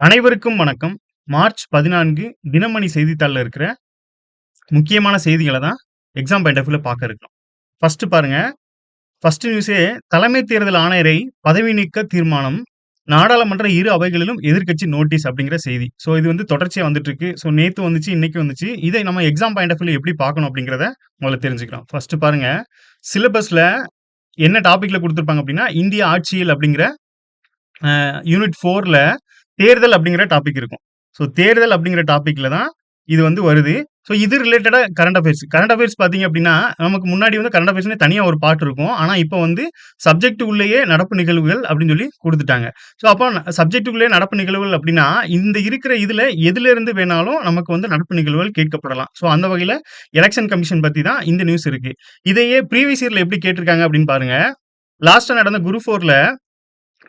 அனைவருக்கும் வணக்கம். மார்ச் 14 தினமணி செய்தித்தாள்ல இருக்கிற முக்கியமான செய்திகள தான் எக்ஸாம் பாயிண்ட் ஆஃப் வியூல பார்க்க இருக்கிறோம். ஃபர்ஸ்ட் பாருங்க. ஃபர்ஸ்ட் நியூஸே தலைமை தேர்தல் ஆணையரை பதவி நீக்க தீர்மானம். நாடாளுமன்ற இரு அவைகளிலும் எதிர்க்கட்சி நோட்டீஸ் அப்படிங்கிற செய்தி. இது வந்து தொடர்ச்சியா வந்துட்டு இருக்கு. நேத்து வந்துச்சு, இன்னைக்கு வந்துச்சு. இதை நம்ம எக்ஸாம் பாயிண்ட் ஆஃப் வியூல எப்படி பார்க்கணும் அப்படிங்கிறத முதல்ல தெரிஞ்சுக்கலாம். ஃபர்ஸ்ட் பாருங்க. சிலபஸ்ல என்ன டாபிக்ல குடுத்திருப்பாங்க அப்படின்னா, இந்திய ஆட்சியியல் அப்படிங்கிற யூனிட் 4ல தேர்தல் அப்படிங்கிற டாபிக் இருக்கும். தேர்தல் அப்படிங்கிற டாபிக்ல தான் இது வந்து வருது. இது ரிலேட்டடா கரண்ட் அஃபேர்ஸ். கரண்ட் அஃபேர்ஸ் பார்த்தீங்க அப்படின்னா, நமக்கு முன்னாடி வந்து கரண்ட் அஃபேர்ஸ்னே தனியா ஒரு பார்ட் இருக்கும். ஆனா, இப்ப வந்து சப்ஜெக்ட் உள்ளேயே நடப்பு நிகழ்வுகள் அப்படின்னு சொல்லி குடுத்துட்டாங்க. அப்ப சப்ஜெக்ட் உள்ளேயே நடப்பு நிகழ்வுகள் அப்படின்னா, இந்த இருக்கிற இதுல எதிலிருந்து வேணாலும் நமக்கு வந்து நடப்பு நிகழ்வுகள் கேட்கப்படலாம். அந்த வகையில எலக்ஷன் கமிஷன் பத்தி தான் இந்த நியூஸ் இருக்கு. இதையே ப்ரீவியஸ் இயர்ல எப்படி கேட்டிருக்காங்க அப்படின்னு பாருங்க. லாஸ்ட்டா நடந்த குரூப் 4ல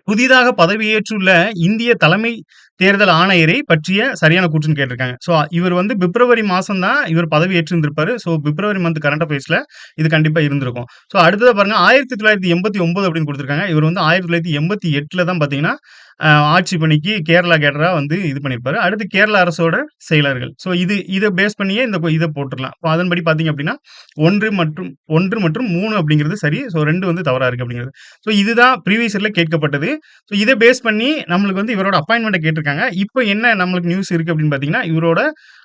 புதிதாக பதவியேற்றுள்ள இந்திய தலைமை தேர்தல் ஆணையரை பற்றிய சரியான கூற்றுன்னு கேட்டிருக்காங்க. இவர் வந்து பிப்ரவரி மாசம் தான் இவர் பதவி ஏற்றிருந்திருப்பாரு. பிப்ரவரி மந்த் கரண்ட் அஃபேர்ஸ்ல இது கண்டிப்பா இருந்திருக்கும். அடுத்ததா பாருங்க 1989 அப்படின்னு குடுத்திருக்காங்க. இவர் வந்து 1988ல தான் பார்த்தீங்கன்னா, ஆட்சி பணிக்கு கேரளா கேடரா வந்து இது பண்ணியிருப்பாரு. அடுத்து கேரள அரசோட செயலர்கள். இத பேஸ் பண்ணியே இத போட்டுறலாம். அதன்படி பார்த்தீங்க அப்படின்னா, 1 மற்றும் 3 அப்படிங்கிறது சரி. 2 வந்து தவறா இருக்கு அப்படிங்கிறது. இதுதான் ப்ரீவியஸ் இயர்ல கேட்கப்பட்டது. இத பேஸ் பண்ணி நம்மளுக்கு வந்து இவரோட அப்பாயின்ட்மென்ட்ட கேட்டிருக்காங்க. இப்ப என்ன நம்மளுக்கு நியூஸ் இருக்கு அப்படின்னு பார்த்தீங்கன்னா, இவரோட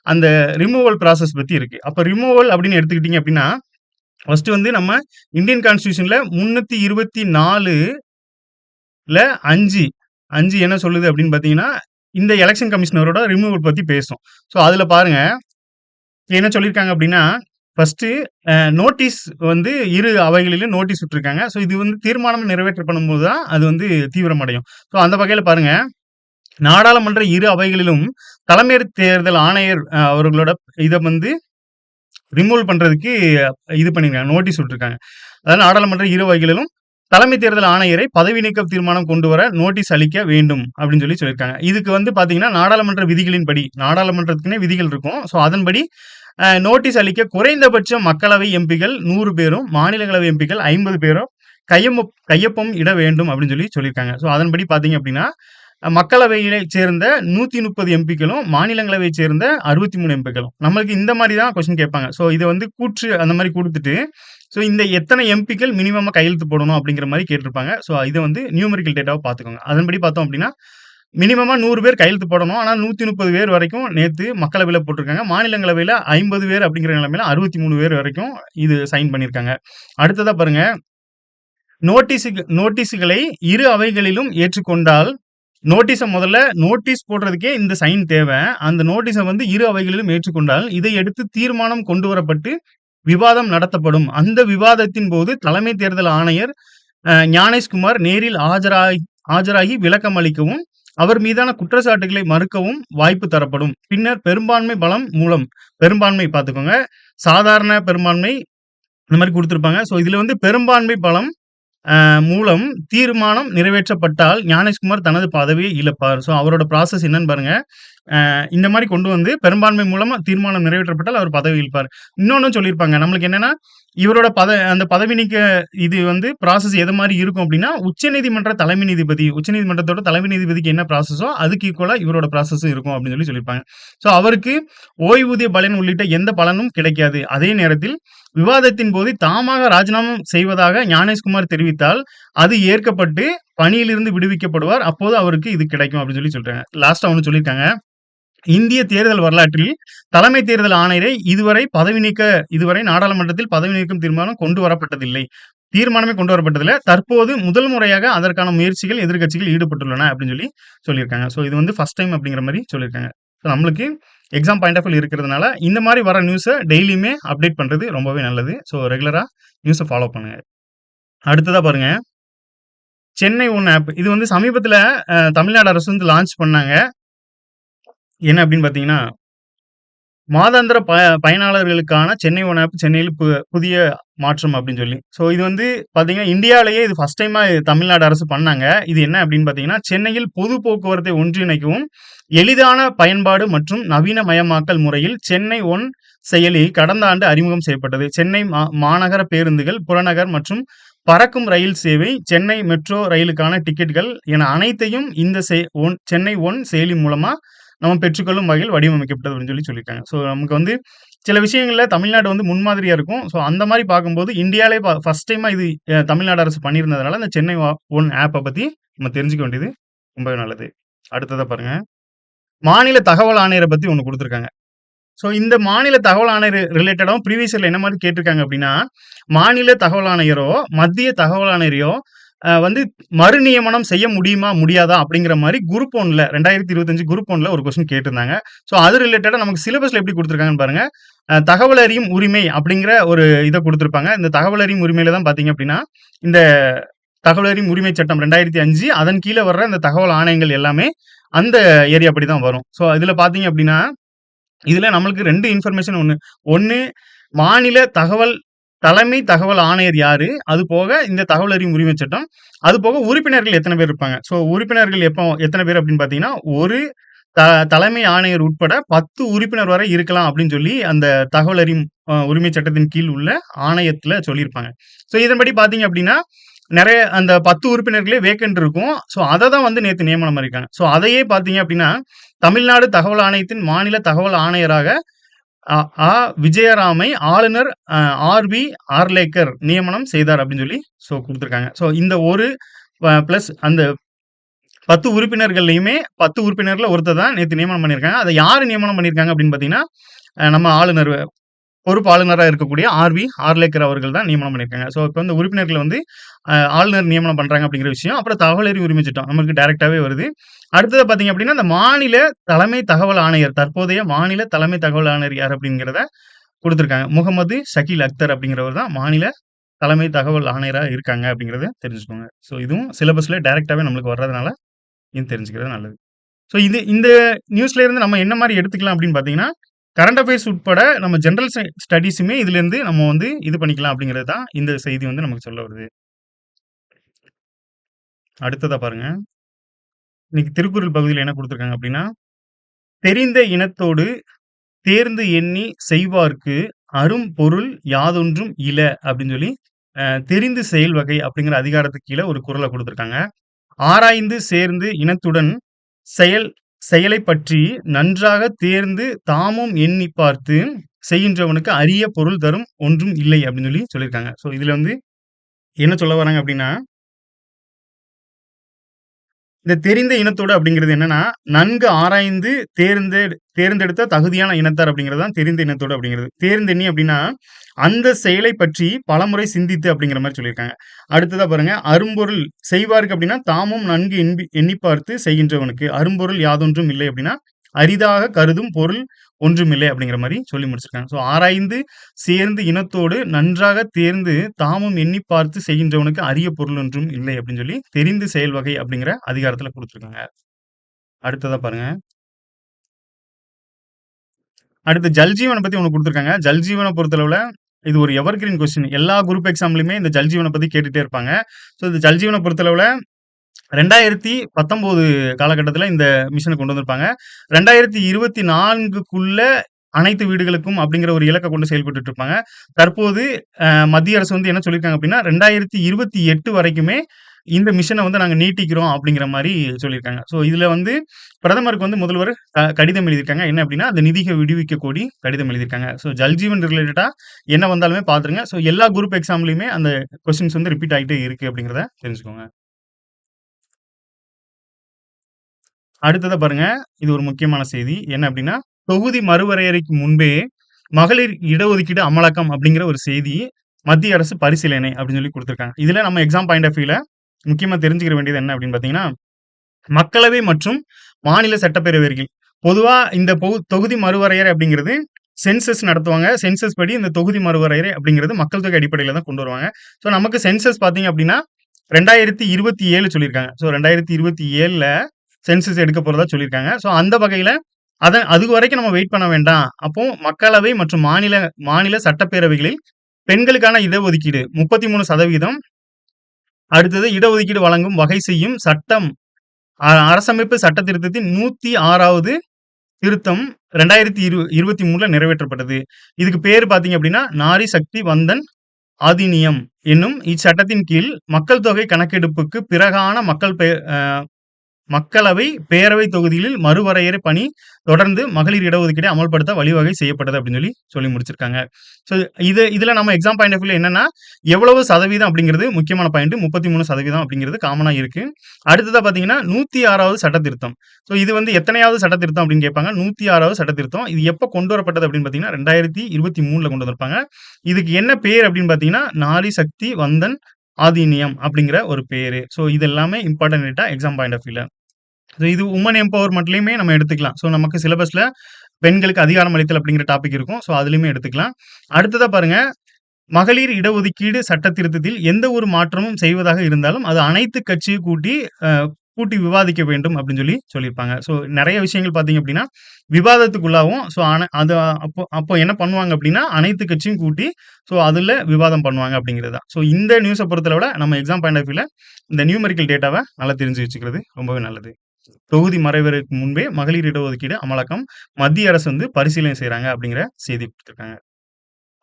அந்த ரிமூவல் ப்ராசஸ் பத்தி இருக்கு. அப்ப ரிமூவல் அப்படின்னு எடுத்துக்கிட்டீங்க அப்படின்னா, ஃபர்ஸ்ட் வந்து நம்ம இந்தியன் கான்ஸ்டிடியூஷன்ல 324ல 5 என்ன சொல்லுது அப்படின்னு பார்த்தீங்கன்னா, இந்த எலக்ஷன் கமிஷனரோட ரிமூவல் பத்தி பேசும். அதுல பாருங்க என்ன சொல்லியிருக்காங்க அப்படின்னா, ஃபர்ஸ்ட் நோட்டீஸ் வந்து இரு அவைகளிலும் நோட்டீஸ் விட்டுருக்காங்க. இது வந்து தீர்மானம் நிறைவேற்றப்படும்போது தான் அது வந்து தீவிரமடையும். அந்த வகையில பாருங்க, நாடாளுமன்ற இரு அவைகளிலும் தலைமை தேர்தல் ஆணையர் அவர்களோட இத வந்து ரிமூவல் பண்றதுக்கு இது பண்ணிருக்காங்க. நோட்டீஸ் விட்டுருக்காங்க. அதாவது நாடாளுமன்ற இரு அவைகளிலும் தலைமை தேர்தல் ஆணையரை பதவி நீக்க தீர்மானம் கொண்டு வர நோட்டீஸ் அளிக்க வேண்டும் அப்படின்னு சொல்லியிருக்காங்க. இதுக்கு வந்து பாத்தீங்கன்னா, நாடாளுமன்ற விதிகளின்படி நாடாளுமன்றத்துக்குன்னே விதிகள் இருக்கும். அதன்படி நோட்டீஸ் அளிக்க குறைந்தபட்சம் மக்களவை எம்பிகள் 100 பேரும், மாநிலங்களவை எம்பிகள் 50 பேரும் கையொப்பம் இட வேண்டும் அப்படின்னு சொல்லியிருக்காங்க. அதன்படி பாத்தீங்க அப்படின்னா, மக்களவையில சேர்ந்த 130 எம்பிக்களும், மாநிலங்களவை சேர்ந்த 63 எம்பிக்களும். நம்மளுக்கு இந்த மாதிரி தான் கொஸ்டின் கேட்பாங்க. இத வந்து கூற்று அந்த மாதிரி குடுத்துட்டு, இந்த எத்தனை எம்பிக்கள் மினிமமா கையெழுத்து போடணும் அப்படிங்கிற மாதிரி கேட்டிருப்பாங்க. இத வந்து நியூமெரிக்கல் டேட்டாவ பார்த்துக்கோங்க. அதன்படி பார்த்தோம் அப்படின்னா, மினிமமா 100 பேர் கையெழுத்து போடணும். ஆனா 130 பேர் வரைக்கும் நேத்து மக்களவையில போட்டிருக்காங்க. மாநிலங்களவையில 50 பேர் அப்படிங்கிற நிலைமையில 63 பேர் வரைக்கும் இது சைன் பண்ணியிருக்காங்க. அடுத்ததா பாருங்க, நோட்டீஸ்களை இரு அவைகளிலும் ஏற்றுக்கொண்டால் முதல்ல நோட்டீஸ் போடுறதுக்கே இந்த சைன் தேவை. அந்த நோட்டீஸ வந்து இரு அவைகளிலும் ஏற்றுக்கொண்டால், இதை எடுத்து தீர்மானம் கொண்டு வரப்பட்டு விவாதம் நடத்தப்படும். அந்த விவாதத்தின் போது தலைமை தேர்தல் ஆணையர் ஞானேஷ்குமார் நேரில் ஆஜராகி விளக்கம் அளிக்கவும், அவர் மீதான குற்றச்சாட்டுகளை மறுக்கவும் வாய்ப்பு தரப்படும். பின்னர் பெரும்பான்மை பலம் மூலம் பெரும்பான்மை பார்த்துக்கோங்க. சாதாரண பெரும்பான்மை இந்த மாதிரி குடுத்திருப்பாங்க. இதுல வந்து பெரும்பான்மை பலம் மூலம் தீர்மானம் நிறைவேற்றப்பட்டால் ஞானேஷ்குமார் தனது பதவியை இழப்பார். அவரோட ப்ராசஸ் என்னன்னு பாருங்க. இந்த மாதிரி கொண்டு வந்து பெரும்பான்மை மூலமா தீர்மானம் நிறைவேற்றப்பட்டால் அவர் பதவி இழப்பார். இன்னொன்னும் சொல்லியிருப்பாங்க. நம்மளுக்கு என்னன்னா, இவரோட அந்த பதவி நீக்க இது வந்து ப்ராசஸ் எது மாதிரி இருக்கும் அப்படின்னா, உச்சநீதிமன்றத்தோட தலைமை நீதிபதிக்கு என்ன ப்ராசஸோ அதுக்கு ஈக்குவலா இவரோட ப்ராசஸும் இருக்கும் அப்படின்னு சொல்லியிருப்பாங்க. அவருக்கு ஓய்வூதிய பலன் உள்ளிட்ட எந்த பலனும் கிடைக்காது. அதே நேரத்தில் விவாதத்தின் போது தாமாக ராஜினாமா செய்வதாக ஞானேஷ்குமார் தெரிவித்தால் அது ஏற்கப்பட்டு பணியிலிருந்து விடுவிக்கப்படுவார். அப்போது அவருக்கு இது கிடைக்கும் அப்படின்னு சொல்றாங்க. லாஸ்டா ஒண்ணு சொல்லியிருக்காங்க. இந்திய தேர்தல் வரலாற்றில் தலைமை தேர்தல் ஆணையரை இதுவரை நாடாளுமன்றத்தில் பதவி நீக்கும் தீர்மானமே கொண்டு வரப்பட்டதில்லை. தற்போது முதல் முறையாக அதற்கான முயற்சிகள் எதிர்க்கட்சிகள் ஈடுபட்டுள்ளன அப்படின்னு சொல்லியிருக்காங்க. இது வந்து ஃபர்ஸ்ட் டைம் அப்படிங்கிற மாதிரி சொல்லியிருக்காங்க. நம்மளுக்கு எக்ஸாம் பாயிண்ட் ஆஃப் வியூ இருக்கிறதுனால இந்த மாதிரி வர நியூஸை டெய்லியுமே அப்டேட் பண்றது ரொம்பவே நல்லது. ரெகுலரா நியூஸை ஃபாலோ பண்ணுங்க. அடுத்ததா பாருங்க, சென்னை ஒன் ஆப். இது வந்து சமீபத்துல தமிழ்நாடு அரசு வந்து லான்ச் பண்ணாங்க. என்ன அப்படின்னு பாத்தீங்கன்னா, மாதாந்திர பயனாளர்களுக்கான சென்னை ஒன் ஆப் சென்னையில் புதிய மாற்றம் அப்படின்னு சொல்லி. இது வந்து பாத்தீங்கன்னா, இந்தியாவிலேயே இது ஃபர்ஸ்ட் டைமா தமிழ்நாடு அரசு பண்ணாங்க. இது என்ன அப்படின்னு பாத்தீங்கன்னா, சென்னையில் பொது போக்குவரத்தை ஒன்றிணைக்கவும் எளிதான பயன்பாடு மற்றும் நவீனமயமாக்கல் முறையில் சென்னை ஒன் செயலி கடந்த ஆண்டு அறிமுகம் செய்யப்பட்டது. சென்னை மாநகர பேருந்துகள், புறநகர் மற்றும் பறக்கும் ரயில் சேவை, சென்னை மெட்ரோ ரயிலுக்கான டிக்கெட்டுகள் என அனைத்தையும் இந்த சென்னை ஒன் செயலி மூலமா நம்ம பெற்றுக்கொள்ளும் வகையில் வடிவமைக்கப்பட்டது அப்படின்னு சொல்லியிருக்காங்க. ஸோ நமக்கு வந்து சில விஷயங்கள்ல தமிழ்நாடு வந்து முன்மாதிரியா இருக்கும். ஸோ அந்த மாதிரி பார்க்கும்போது இந்தியாவிலே ஃபர்ஸ்ட் டைமா இது தமிழ்நாடு அரசு பண்ணியிருந்ததுனால இந்த சென்னை ஒன் ஆப்பை பத்தி நம்ம தெரிஞ்சுக்க வேண்டியது ரொம்பவே நல்லது. அடுத்ததா பாருங்க, மாநில தகவல் ஆணையரை பத்தி ஒண்ணு கொடுத்துருக்காங்க. ஸோ இந்த மாநில தகவல் ஆணையர் ரிலேட்டடாவும் ப்ரீவியஸ் இயர்ல என்ன மாதிரி கேட்டிருக்காங்க அப்படின்னா, மாநில தகவல் ஆணையரோ, மத்திய தகவல் ஆணையரையோ வந்து மறுநியமனம் செய்ய முடியுமா? முடியாதா? அப்படிங்கிற மாரி குரூப் 1ல 2025 குரூப் 1ல ஒரு கொஸ்டின் கேட்டிருந்தாங்க. ஸோ அது ரிலேட்டடா நமக்கு சிலபஸ்ல எப்படி குடுத்துருக்காங்கன்னு பாருங்க. தகவல் அறியும் உரிமை அப்படிங்கிற ஒரு இத குடுத்திருப்பாங்க. இந்த தகவல் அறியும் உரிமையில தான் பார்த்தீங்க அப்படின்னா, இந்த தகவல் அறியும் உரிமை சட்டம் 2005 அதன் கீழ வர்ற இந்த தகவல் ஆணையங்கள் எல்லாமே அந்த ஏரியா படி தான் வரும். ஸோ இதுல பார்த்தீங்க அப்படின்னா, இதுல நம்மளுக்கு 2 இன்ஃபர்மேஷன் ஒண்ணு மாநில தலைமை தகவல் ஆணையர் யாரு? அது போக இந்த தகவல் அறியும் உரிமை சட்டம். அது போக உறுப்பினர்கள் எத்தன பேர் இருப்பாங்க? ஸோ உறுப்பினர்கள் எத்தன பேர் அப்படின்னு பார்த்தீங்கன்னா, ஒரு தலைமை ஆணையர் உட்பட 10 உறுப்பினர் வரை இருக்கலாம் அப்படின்னு சொல்லி அந்த தகவல் அறியும் உரிமை சட்டத்தின் கீழ் உள்ள ஆணையத்துல சொல்லியிருப்பாங்க. ஸோ இதன்படி பார்த்தீங்க அப்படின்னா, நெறைய அந்த 10 உறுப்பினர்களே வேக்கன்ட் இருக்கும். ஸோ அத தான் வந்து நேத்து நியமனம் பண்ணியிருக்காங்க. ஸோ அதையே பார்த்தீங்க அப்படின்னா, தமிழ்நாடு தகவல் ஆணையத்தின் மாநில தகவல் ஆணையராக ஆ. விஜயராமை ஆளுநர் ஆர்.வி. ஆர்லேக்கர் நியமனம் செய்தார் அப்படின்னு சொல்லி குடுத்திருக்காங்க. ஸோ இந்த ஒரு பிளஸ் அந்த 10 உறுப்பினர்கள்லயுமே 10 உறுப்பினர்ல ஒருத்தர் தான் நேத்து நியமனம் பண்ணியிருக்காங்க. அத யாரு நியமனம் பண்ணியிருக்காங்க அப்படின்னு பார்த்தீங்கன்னா, நம்ம ஆளுநர் பொறுப்பு ஆளுநரா இருக்கக்கூடிய ஆர்.வி. ஆர்லேக்கர் அவர்கள் தான் நியமனம் பண்ணியிருக்காங்க. ஸோ இப்ப இந்த உறுப்பினர்கள வந்து ஆளுநர் நியமனம் பண்றாங்க அப்படிங்கிற விஷயம். அப்புறம் தகவல் அறியும் உரிமை சட்டம் நமக்கு டைரக்டாவே வருது. அடுத்தது பார்த்தீங்க அப்படின்னா, இந்த மாநில தலைமை தகவல் ஆணையர், தற்போதைய மாநில தலைமை தகவல் ஆணையர் யார் அப்படிங்கிறத குடுத்திருக்காங்க. முகமது ஷகீல் அக்தர் அப்படிங்கிறவர் தான் மாநில தலைமை தகவல் ஆணையரா இருக்காங்க அப்படிங்கிறத தெரிஞ்சுக்கோங்க. ஸோ இதுவும் சிலபஸ்ல டைரக்டாவே நம்மளுக்கு வர்றதுனால இது தெரிஞ்சுக்கிறது நல்லது. ஸோ இந்த நியூஸ்ல இருந்து நம்ம என்ன மாரி எடுத்துக்கலாம் அப்படின்னு பார்த்தீங்கன்னா, கரண்ட் அஃபேர்ஸ் உட்பட நம்ம ஜெனரல் ஸ்டடீஸுமே இதுலேருந்து நம்ம வந்து இது பண்ணிக்கலாம் அப்படிங்கிறது தான் இந்த செய்தி வந்து நமக்கு சொல்ல வருது. அடுத்ததா பாருங்க. இன்னைக்கு திருக்குறள் பகுதியில என்ன குடுத்திருக்காங்க அப்படின்னா, தெரிந்த இனத்தோடு தேர்ந்து எண்ணி செய்வார்க்கு அரும் பொருள் யாதொன்றும் இல அப்படின்னு சொல்லி தெரிந்து செயல் வகை அப்படிங்கிற அதிகாரத்துக்கு கீழ ஒரு குறள குடுத்திருக்காங்க. ஆராய்ந்து சேர்ந்து இனத்துடன் செயலைப் பற்றி நன்றாக தேர்ந்து தாமும் எண்ணிப் பார்த்து செய்கின்றவனுக்கு அரிய பொருள் தரும் ஒன்றும் இல்லை அப்படின்னு சொல்லியிருக்காங்க. ஸோ இதுல வந்து என்ன சொல்ல வராங்க அப்படின்னா, இந்த தெரிந்த இனத்தோடு அப்படிங்கிறது என்னன்னா, நன்கு ஆராய்ந்து தேர்ந்தெடுத்த தகுதியான இனத்தார் அப்படிங்கிறது தான் தெரிந்த இனத்தோடு அப்படிங்கிறது. தேர்ந்தெண்ணி அப்படின்னா, அந்த செயலை பற்றி பலமுறை சிந்தித்து அப்படிங்கிற மாரி சொல்லியிருக்காங்க. அடுத்ததா பாருங்க, அரும்பொருள் செய்வார்க்கு அப்படின்னா, தாமும் நன்கு எண்ணிப் பார்த்து செய்கின்றவனுக்கு அரும்பொருள் யாதொன்றும் இல்லை அப்படின்னா, அரிதாக கருதும் பொருள் ஒன்றுமில்லை அப்படிங்கிற மாரி சொல்லி முடிச்சிருக்காங்க. ஸோ ஆராய்ந்து சேர்ந்து இனத்தோடு நன்றாக தேர்ந்து தாமும் எண்ணிப் பார்த்து செய்கின்றவனுக்கு அரிய பொருள் ஒன்றும் இல்லை அப்படின்னு சொல்லி தெரிந்து செயல் வகை அப்படிங்கிற அதிகாரத்துல குடுத்திருக்காங்க. அடுத்ததா பாருங்க. அடுத்து ஜல்ஜீவன பத்தி ஒண்ணு குடுத்திருக்காங்க. ஜல்ஜீவன பொறுத்தளவுல இது ஒரு எவர்கிரீன் கொஸ்டின். எல்லா குரூப் எக்ஸாம்லயுமே இந்த ஜல்ஜீவன பத்தி கேட்டுட்டே இருப்பாங்க. ஸோ இந்த ஜல்ஜீவன பொறுத்தளவுல 2019 காலகட்டத்துல இந்த மிஷன கொண்டு வந்திருப்பாங்க. 2024க்குள்ள அனைத்து வீடுகளுக்கும் அப்படிங்கிற ஒரு இலக்க கொண்டு செயல்பட்டுட்டு இருப்பாங்க. தற்போது மத்திய அரசு வந்து என்ன சொல்லியிருக்காங்க அப்படின்னா, 2028 வரைக்குமே இந்த மிஷன வந்து நாங்க நீட்டிக்கிறோம் அப்படிங்கிற மாரி சொல்லியிருக்காங்க. ஸோ இதுல வந்து பிரதமருக்கு வந்து முதல்வர் கடிதம் எழுதியிருக்காங்க. என்ன அப்படின்னா, அந்த நிதிய விடுவிக்க கோரி கடிதம் எழுதியிருக்காங்க. ஸோ ஜல்ஜீவன் ரிலேட்டடா என்ன வந்தாலுமே பார்த்துருங்க. ஸோ எல்லா குரூப் எக்ஸாம்லயுமே அந்த கொஸ்டின்ஸ் வந்து ரிப்பீட் ஆயிட்டே இருக்கு அப்படிங்கிறத தெரிஞ்சுக்கோங்க. அடுத்ததா பாருங்க. இது ஒரு முக்கியமான செய்தி. என்ன அப்படின்னா, தொகுதி மறுவரையறைக்கு முன்பே மகளிர் இடஒதுக்கீடு அமலாக்கம் அப்படிங்கிற ஒரு செய்தி மத்திய அரசு பரிசீலனை அப்படின்னு சொல்லி குடுத்திருக்காங்க. இதுல நம்ம எக்ஸாம் பாயிண்ட் ஆஃப் வியூல முக்கியமா தெரிஞ்சுக்கிற வேண்டியது என்ன அப்படின்னு பார்த்தீங்கன்னா, மக்களவை மற்றும் மாநில சட்டப்பேரவைகள் பொதுவா இந்த தொகுதி மறுவரையறை அப்படிங்கிறது சென்சஸ் நடத்துவாங்க. சென்சஸ் படி இந்த தொகுதி மறுவரையறை அப்படிங்கிறது மக்கள் தொகை அடிப்படையில தான் கொண்டு வருவாங்க. ஸோ நமக்கு சென்சஸ் பார்த்தீங்க அப்படின்னா 2027 சொல்லியிருக்காங்க. ஸோ 2027ல சென்சஸ் எடுக்க போறதா சொல்லியிருக்காங்க. ஸோ அந்த வகையில அது வரைக்கும் நம்ம வெயிட் பண்ண வேண்டாம். அப்போ மக்களவை மற்றும் மாநில சட்டப்பேரவைகளில் பெண்களுக்கான இடஒதுக்கீடு 33% அடுத்தது இடஒதுக்கீடு வழங்கும் வகை செய்யும் சட்டம் அரசமைப்பு சட்ட திருத்தத்தின் 106வது திருத்தம் 2023ல நிறைவேற்றப்பட்டது. இதுக்கு பேரு பார்த்தீங்க அப்படின்னா, நாரி சக்தி வந்தன் அதிநியம் என்னும் இச்சட்டத்தின் கீழ் மக்கள் தொகை கணக்கெடுப்புக்கு பிறகான மக்களவை, பேரவைத் தொகுதிகளில் மறுவரையறை பணி தொடர்ந்து மகளிர் இடஒதுக்கீடை அமல்படுத்த வழிவகை செய்யப்பட்டது அப்படின்னு சொல்லி முடிச்சிருக்காங்க. ஸோ இதுல நம்ம எக்ஸாம் பாயிண்ட் ஆஃப் வியூல என்னன்னா, எவ்வளவு சதவீதம் அப்படிங்கிறது முக்கியமான பாயிண்ட். 33% அப்படிங்கிறது காமனா இருக்கு. அடுத்ததா பார்த்தீங்கன்னா, 106வது சட்ட திருத்தம். ஸோ இது வந்து எத்தனையாவது சட்ட திருத்தம் அப்படின்னு கேட்பாங்க. 106வது சட்ட திருத்தம். இது எப்ப கொண்டு வரப்பட்டது அப்படின்னு பார்த்தீங்கன்னா, 2023ல கொண்டு வந்திருப்பாங்க. இதுக்கு என்ன பேர் அப்படின்னு பார்த்தீங்கன்னா, நாரி சக்தி வந்தன் அதிநியம் அப்படிங்கிற ஒரு பேரு. ஸோ இது எல்லாமே important data exam point of வியூல. இது உமன் எம்பவர்மெண்ட்லயுமே நம்ம எடுத்துக்கலாம். ஸோ நமக்கு சிலபஸ்ல பெண்களுக்கு அதிகாரம் அளித்தல் அப்படிங்கிற டாபிக் இருக்கும். ஸோ அதுலயுமே எடுத்துக்கலாம். அடுத்ததா பாருங்க, மகளிர் இடஒதுக்கீடு சட்ட திருத்தத்தில் எந்த ஒரு மாற்றமும் செய்வதாக இருந்தாலும் அது அனைத்து கட்சியை கூட்டி விவாதிக்க வேண்டும் அப்படின்னு சொல்லியிருப்பாங்க. ஸோ நெறைய விஷயங்கள் பார்த்தீங்க அப்படின்னா, விவாதத்துக்குள்ளாகும். ஸோ அது அப்போ என்ன பண்ணுவாங்க அப்படின்னா, அனைத்து கட்சியும் கூட்டி ஸோ அதுல விவாதம் பண்ணுவாங்க அப்படிங்கிறது தான். ஸோ இந்த நியூஸ பொறுத்தளவுல நம்ம எக்ஸாம் பாயிண்ட் ஆஃப் வியூல இந்த நியூமெரிக்கல் டேட்டாவ நல்லா தெரிஞ்சு வச்சுக்கிறது ரொம்பவே நல்லது. தொகுதி மறைவதற்கு முன்பே மகளிர் இடஒதுக்கீடு அமலாக்கம் மத்திய அரசு வந்து பரிசீலனை செய்றாங்க அப்படிங்கிற செய்தி குடுத்திருக்காங்க.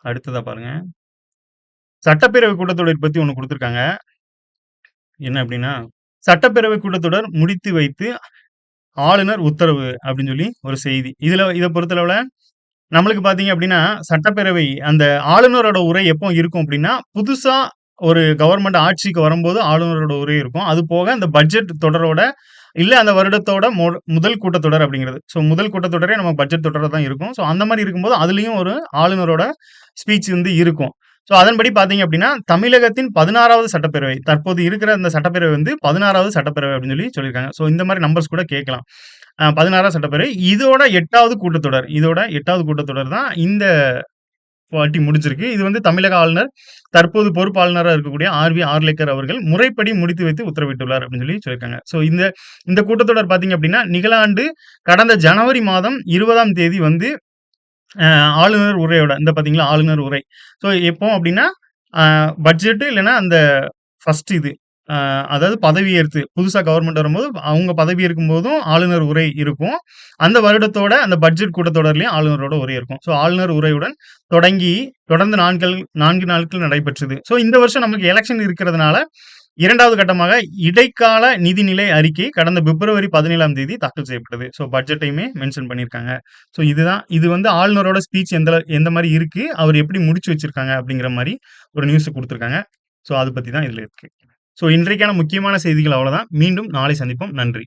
அடுத்ததா பாருங்க. சட்டப்பேரவை கூட்டத்தொடர் பத்தி ஒண்ணு குடுத்திருக்காங்க. என்ன அப்படின்னா, சட்டப்பேரவை கூட்டத்தொடர் முடித்து வைத்து ஆளுநர் உத்தரவு அப்படின்னு ஒரு செய்தி. இத பொறுத்தளவுல நம்மளுக்கு பார்த்தீங்க அப்படின்னா, சட்டப்பேரவை அந்த ஆளுநரோட உரை எப்போ இருக்கும் அப்படின்னா, புதுசா ஒரு கவர்ன்மெண்ட் ஆட்சிக்கு வரும்போது ஆளுநரோட உரை இருக்கும். அது போக அந்த பட்ஜெட் தொடரோட இல்ல அந்த வருடத்தோட முதல் கூட்டத்தொடர் அப்படிங்கிறது. ஸோ முதல் கூட்டத்தொடரே நம்ம பட்ஜெட் தொடரா தான் இருக்கும். ஸோ அந்த மாரி இருக்கும்போது அதுலயும் ஒரு ஆளுநரோட ஸ்பீச் வந்து இருக்கும். ஸோ அதன்படி பார்த்தீங்க அப்படின்னா, தமிழகத்தின் 16வது சட்டப்பேரவை தற்போது இருக்கிற அந்த சட்டப்பேரவை வந்து 16வது சட்டப்பேரவை அப்படின்னு சொல்லியிருக்காங்க. ஸோ இந்த மாரி நம்பர்ஸ் கூட கேட்கலாம். 16வது சட்டப்பேரவை இதோட 8வது கூட்டத்தொடர். இதோட 8வது கூட்டத்தொடர் தான் இந்த வாட்டி முடிஞ்சிருக்கு. இது வந்து தமிழக ஆளுநர் தற்போது பொறுப்பு ஆளுநரா இருக்கக்கூடிய ஆர்.வி. ஆர்லேக்கர் அவர்கள் முறைப்படி முடித்து வைத்து உத்தரவிட்டுள்ளார் அப்படின்னு சொல்லியிருக்காங்க. ஸோ இந்த கூட்டத்தொடர் பார்த்தீங்க அப்படின்னா, நிகழாண்டு கடந்த ஜனவரி மாதம் 20ஆம் தேதி வந்து ஆளுநர் உரையோட இந்த பார்த்தீங்களா ஆளுநர் உரை. ஸோ எப்போ அப்படின்னா, பட்ஜெட் இல்லன்னா அந்த ஃபர்ஸ்ட் இது. அதாவது பதவியேற்று புதுசா கவர்ன்மெண்ட் வரும்போது, அவங்க பதவியேற்கும் போதும் ஆளுநர் உரை இருக்கும். அந்த வருடத்தோட அந்த பட்ஜெட் கூட்டத்தொடர்லயும் ஆளுநரோட உரை இருக்கும். ஸோ ஆளுநர் உரையுடன் தொடர்ந்து 4 நாட்கள் நடைபெற்றது. ஸோ இந்த வருஷம் நமக்கு எலக்ஷன் இருக்கிறதுனால 2வது கட்டமாக இடைக்கால நிதிநிலை அறிக்கை கடந்த பிப்ரவரி 17ஆம் தேதி தாக்கல் செய்யப்பட்டது. ஸோ பட்ஜெட்டையுமே மென்ஷன் பண்ணியிருக்காங்க. ஸோ இது வந்து ஆளுநரோட ஸ்பீச் எந்த மாரி இருக்கு, அவர் எப்படி முடிச்சு வச்சிருக்காங்க அப்படிங்கிற மாரி ஒரு நியூஸ் குடுத்திருக்காங்க. ஸோ அத பத்தி தான் இதுல இருக்கு. ஸோ இன்றைக்கான முக்கியமான செய்திகள் அவ்வளவுதான். மீண்டும் நாளை சந்திப்போம். நன்றி.